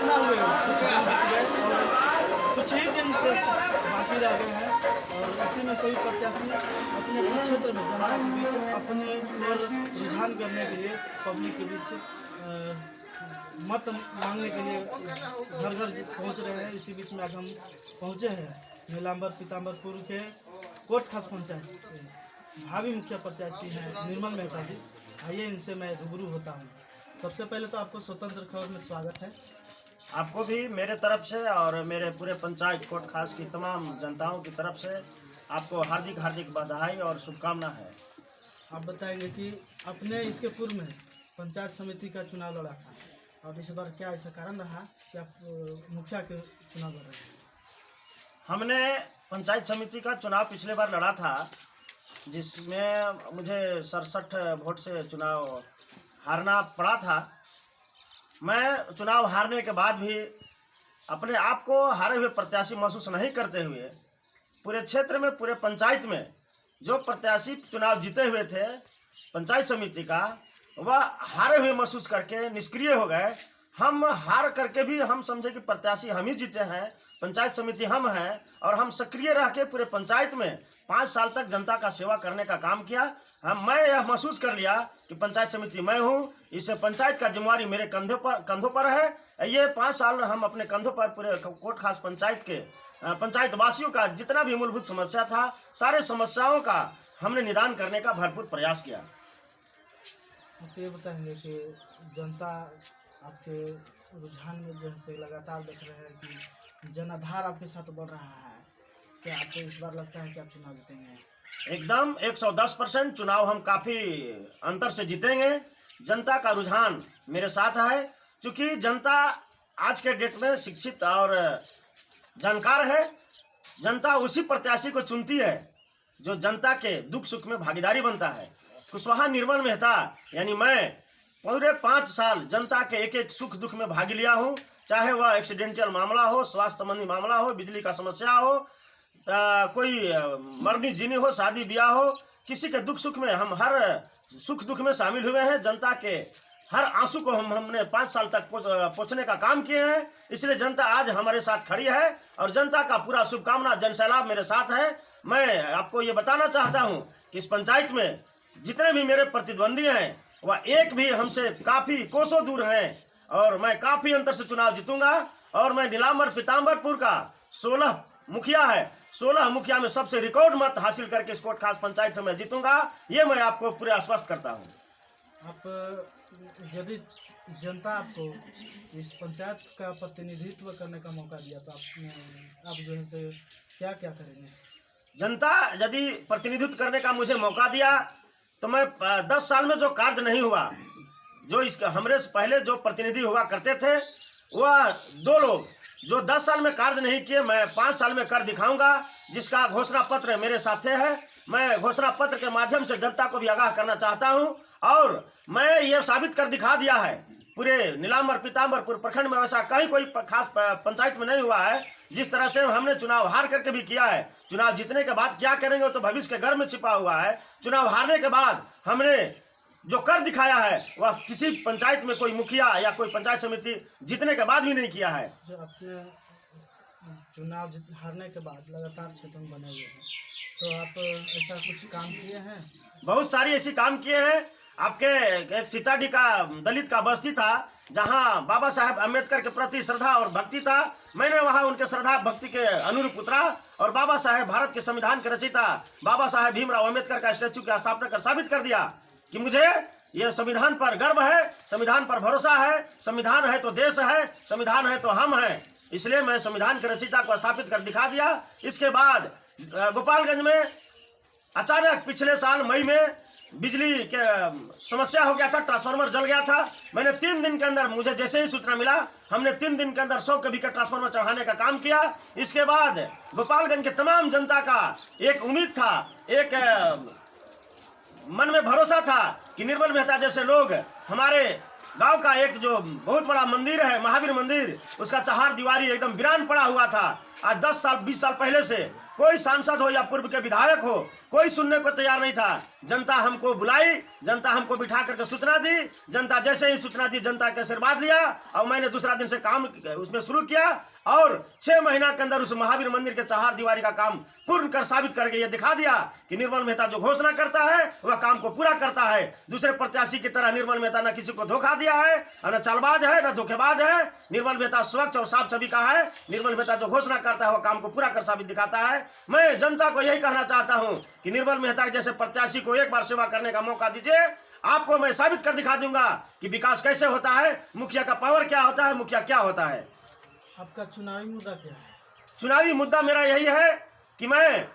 घोषणा हुए कुछ दिन बीत गए और कुछ ही दिन से बाकी रह गए हैं और इसी में सभी प्रत्याशी अपने अपने क्षेत्र में जनता के बीच अपने और रुझान करने के लिए पब्लिक के बीच मत मांगने के लिए घर घर पहुंच रहे हैं। इसी बीच में आज हम पहुंचे हैं नीलांबर पीताम्बरपुर के कोट खास पंचायत के भावी मुखिया प्रत्याशी हैं निर्मल मेहता जी। आइए इनसे मैं रूबरू होता हूं। सबसे पहले तो आपको स्वतंत्र खबर में स्वागत है। आपको भी मेरे तरफ से और मेरे पूरे पंचायत कोट खास की तमाम जनताओं की तरफ से आपको हार्दिक हार्दिक बधाई और शुभकामना है। आप बताएंगे कि अपने इसके पूर्व में पंचायत समिति का चुनाव लड़ा था और इस बार क्या ऐसा कारण रहा कि आप मुखिया के चुनाव लड़ रहे हैं? हमने पंचायत समिति का चुनाव पिछले बार लड़ा था जिसमें मुझे 67 वोट से चुनाव हारना पड़ा था। मैं चुनाव हारने के बाद भी अपने आप को हारे हुए प्रत्याशी महसूस नहीं करते हुए पूरे क्षेत्र में पूरे पंचायत में जो प्रत्याशी चुनाव जीते हुए थे पंचायत समिति का वह हारे हुए महसूस करके निष्क्रिय हो गए। हम हार करके भी हम समझे कि प्रत्याशी हम ही जीते हैं, पंचायत समिति हम हैं और हम सक्रिय रह के पूरे पंचायत में 5 साल तक जनता का सेवा करने का काम किया। मैं यह महसूस कर लिया कि पंचायत समिति मैं हूँ, इससे पंचायत का जिम्मेवारी मेरे कंधों पर है। ये 5 साल हम अपने कंधों पर पूरे कोट खास पंचायत के पंचायत वासियों का जितना भी मूलभूत समस्या था सारे समस्याओं का हमने निदान करने का भरपूर प्रयास किया। आप ये बताएंगे कि जनता आपके रुझान में जो है लगातार देख रहे हैं कि जनाधार आपके साथ बढ़ रहा है, क्या आपको इस बार लगता है कि आप चुनाव जीतेंगे? एकदम 110% चुनाव हम काफ़ी अंतर से जीतेंगे। जनता का रुझान मेरे साथ है क्योंकि जनता आज के डेट में शिक्षित और जानकार है। जनता उसी प्रत्याशी को चुनती है जो जनता के दुख सुख में भागीदारी बनता है। कुशवाहा निर्मल मेहता यानी मैं पूरे 5 साल जनता के एक एक सुख दुख में भाग लिया हूँ, चाहे वह एक्सीडेंटल मामला हो, स्वास्थ्य संबंधी मामला हो, बिजली का समस्या हो, कोई मरनी जीनी हो, शादी ब्याह हो, किसी के दुख सुख में हम हर सुख दुख में शामिल हुए हैं। जनता के हर आंसू को हमने 5 साल तक पहुँचने का काम किए हैं। इसलिए जनता आज हमारे साथ खड़ी है और जनता का पूरा शुभकामना जनसैलाब मेरे साथ है। मैं आपको ये बताना चाहता हूँ कि इस पंचायत में जितने भी मेरे प्रतिद्वंदी हैं वह एक भी हमसे काफ़ी कोसों दूर हैं और मैं काफ़ी अंतर से चुनाव जीतूंगा। और मैं नीलांबर पीताम्बरपुर का 16 मुखिया है, 16 मुखिया में सबसे रिकॉर्ड मत हासिल करके इस कोट खास पंचायत से मैं जीतूंगा, ये मैं आपको पूरे आश्वस्त करता हूँ। आप यदि जनता आपको इस पंचायत का प्रतिनिधित्व करने का मौका दिया तो आप जो है से क्या क्या करेंगे? जनता यदि प्रतिनिधित्व करने का मुझे मौका दिया तो मैं 10 साल में जो कार्य नहीं हुआ, जो इसका हमरे से पहले जो प्रतिनिधि हुआ करते थे वह 2 लोग जो 10 साल में कार्य नहीं किए, मैं 5 साल में कर दिखाऊंगा, जिसका घोषणा पत्र मेरे साथे है। मैं घोषणा पत्र के माध्यम से जनता को भी आगाह करना चाहता हूं और मैं ये साबित कर दिखा दिया है पूरे नीलांबर पीताम्बरपुर प्रखंड में वैसा कहीं कोई खास पंचायत में नहीं हुआ है जिस तरह से हमने चुनाव हार करके भी किया है। चुनाव जीतने के बाद क्या करेंगे तो भविष्य के घर में छिपा हुआ है। चुनाव हारने के बाद हमने जो कर दिखाया है वह किसी पंचायत में कोई मुखिया या कोई पंचायत समिति जीतने के बाद भी नहीं किया है। जो अपने चुनाव हारने के बाद लगातार क्षेत्र में बने हुए हैं तो आप ऐसा कुछ काम किए हैं? बहुत सारी ऐसी काम किए हैं। आपके एक सीताडी का दलित का बस्ती था जहां बाबा साहेब अम्बेडकर के प्रति श्रद्धा और भक्ति था। मैंने वहां उनके श्रद्धा भक्ति के अनुरूप उतरा और बाबा साहेब भारत के संविधान के रचयिता बाबा साहेब भीमराव अम्बेडकर का स्टैच्यू की स्थापना कर साबित कर दिया कि मुझे यह संविधान पर गर्व है, संविधान पर भरोसा है। संविधान है तो देश है, संविधान है तो हम हैं। इसलिए मैं संविधान के रचयिता को स्थापित कर दिखा दिया। इसके बाद गोपालगंज में अचानक पिछले साल मई में बिजली के समस्या हो गया था, ट्रांसफार्मर जल गया था। मैंने 3 दिन के अंदर, मुझे जैसे ही सूचना मिला, हमने 3 दिन के अंदर 100 kV का ट्रांसफार्मर चढ़ाने का काम किया। इसके बाद गोपालगंज के तमाम जनता का एक उम्मीद था, एक मन में भरोसा था कि निर्मल मेहता जैसे लोग हमारे गांव का एक जो बहुत बड़ा मंदिर है महावीर मंदिर, उसका 4 दीवारी एकदम वीरान पड़ा हुआ था। आज 10 साल 20 साल पहले से कोई सांसद हो या पूर्व के विधायक हो, कोई सुनने को तैयार नहीं था। जनता हमको बुलाई, जनता हमको बिठा करके सूचना दी, जनता जैसे ही सूचना दी जनता के आशीर्वाद लिया और मैंने दूसरा दिन से काम उसमें शुरू किया और 6 महीना के अंदर उस महावीर मंदिर के चार दीवारी का काम पूर्ण कर साबित करके ये दिखा दिया कि निर्मल मेहता जो घोषणा करता है वह काम को पूरा करता है। दूसरे प्रत्याशी की तरह निर्मल मेहता न किसी को धोखा दिया है, न चालबाज है, न धोखेबाज है। निर्मल मेहता स्वच्छ और साफ छवि का है। निर्मल मेहता जो घोषणा करता है वह काम को पूरा कर साबित दिखाता है। मैं जनता को यही कहना चाहता हूं कि निर्मल मेहता जैसे प्रत्याशी को एक बार सेवा करने का मौका दीजिए। आपको मैं साबित कर दिखा दूंगा कि विकास कैसे होता है, मुखिया का पावर क्या होता है, मुखिया क्या होता है। आपका चुनावी मुद्दा क्या है? चुनावी मुद्दा मेरा यही है कि मैं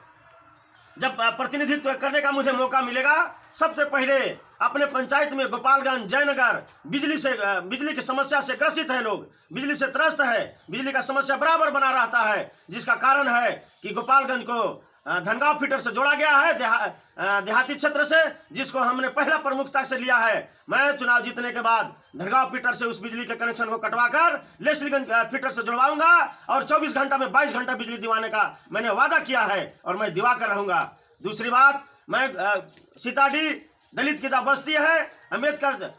जब प्रतिनिधित्व करने का मुझे मौका मिलेगा, सबसे पहले अपने पंचायत में गोपालगंज, जयनगर बिजली की समस्या से ग्रसित है, लोग बिजली से त्रस्त है, बिजली का समस्या बराबर बना रहता है, जिसका कारण है कि गोपालगंज को धनगांव फीडर से जोड़ा गया है देहाती क्षेत्र से, जिसको हमने पहला प्रमुखता से लिया है। मैं चुनाव जीतने के बाद धनगांव फीडर से उस बिजली के कनेक्शन को कटवाकर लेस्लीगंज फीडर से जुड़वाऊंगा और 24 घंटा में 22 घंटा बिजली दिवाने का मैंने वादा किया है और मैं दिवा कर रहूंगा। दूसरी बात, मैं सीताडी दलित की जो बस्ती है, अम्बेडकर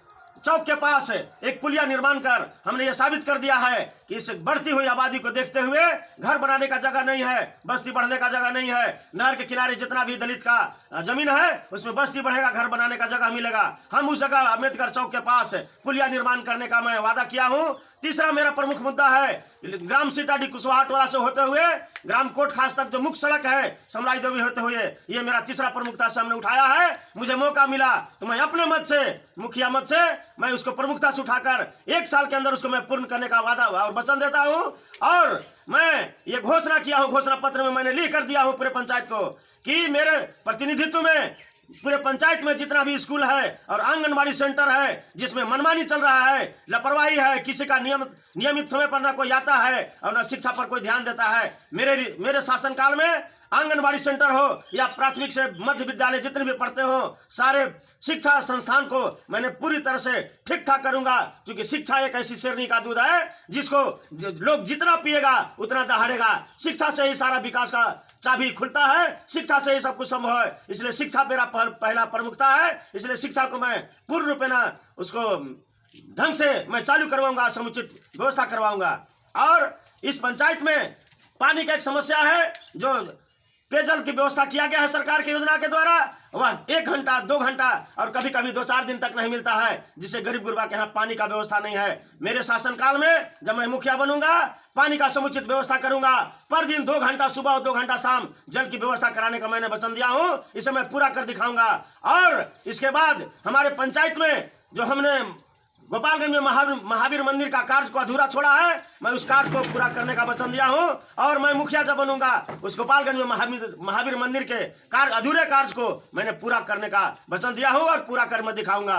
चौक के पास एक पुलिया निर्माण कर हमने ये साबित कर दिया है कि इस बढ़ती हुई आबादी को देखते हुए घर बनाने का जगह नहीं है, बस्ती बढ़ने का जगह नहीं है। नहर के किनारे जितना भी दलित का जमीन है उसमें बस्ती बढ़ेगा, घर बनाने का जगह मिलेगा। हम उस जगह अम्बेडकर चौक के पास पुलिया निर्माण करने का मैं वादा किया हूँ। तीसरा मेरा प्रमुख मुद्दा है ग्राम सीताडी कुशवाहा टोला से होते हुए ग्राम कोट खास तक जो मुख्य सड़क है समराज देवी होते हुए, ये मेरा तीसरा प्रमुखता से हमने उठाया है। मुझे मौका मिला तो मैं अपने मत से, मुखिया मत से, मैं उसको प्रमुखता से उठाकर 1 साल के अंदर उसको मैं पूर्ण करने का वादा और वचन देता हूं। और मैं ये घोषणा किया हूं, घोषणा पत्र में मैंने लिख कर दिया हूं पूरे पंचायत को कि मेरे प्रतिनिधित्व में पूरे पंचायत में जितना भी स्कूल है और आंगनबाड़ी सेंटर है जिसमें मनमानी चल रहा है, लापरवाही है, किसी का नियमित समय पर ना कोई आता है और ना शिक्षा पर कोई ध्यान देता है, मेरे शासनकाल में आंगनबाड़ी सेंटर हो या प्राथमिक से मध्य विद्यालय जितने भी पढ़ते हो, सारे शिक्षा संस्थान को मैंने पूरी तरह से ठीक ठाक करूंगा। क्योंकि शिक्षा एक ऐसी शेरनी का दूध है जिसको लोग जितना पिएगा उतना दहाड़ेगा। शिक्षा से ही सारा विकास का चाबी खुलता है, शिक्षा से ही सब कुछ संभव है। इसलिए शिक्षा मेरा पहला प्रमुखता है। इसलिए शिक्षा को मैं पूर्ण रूप में उसको ढंग से मैं चालू करवाऊंगा, समुचित व्यवस्था करवाऊंगा। और इस पंचायत में पानी का एक समस्या है, जो पेयजल की व्यवस्था किया गया है सरकार की योजना के द्वारा, वह 1 घंटा 2 घंटा और कभी कभी 2-4 दिन तक नहीं मिलता है, जिससे गरीब गुरबा के यहाँ पानी का व्यवस्था नहीं है। मेरे शासनकाल में जब मैं मुखिया बनूंगा, पानी का समुचित व्यवस्था करूंगा। पर दिन 2 घंटा सुबह और 2 घंटा शाम जल की व्यवस्था कराने का मैंने वचन दिया हूं, इसे मैं पूरा कर दिखाऊंगा। और इसके बाद हमारे पंचायत में जो हमने गोपालगंज में महावीर मंदिर का कार्य को अधूरा छोड़ा है, मैं उस कार्य को पूरा करने का वचन दिया हूं। और मैं मुखिया जब बनूंगा, उस गोपालगंज में महावीर मंदिर के अधूरे कार्य को मैंने पूरा करने का वचन दिया हूं और पूरा कर मैं दिखाऊंगा।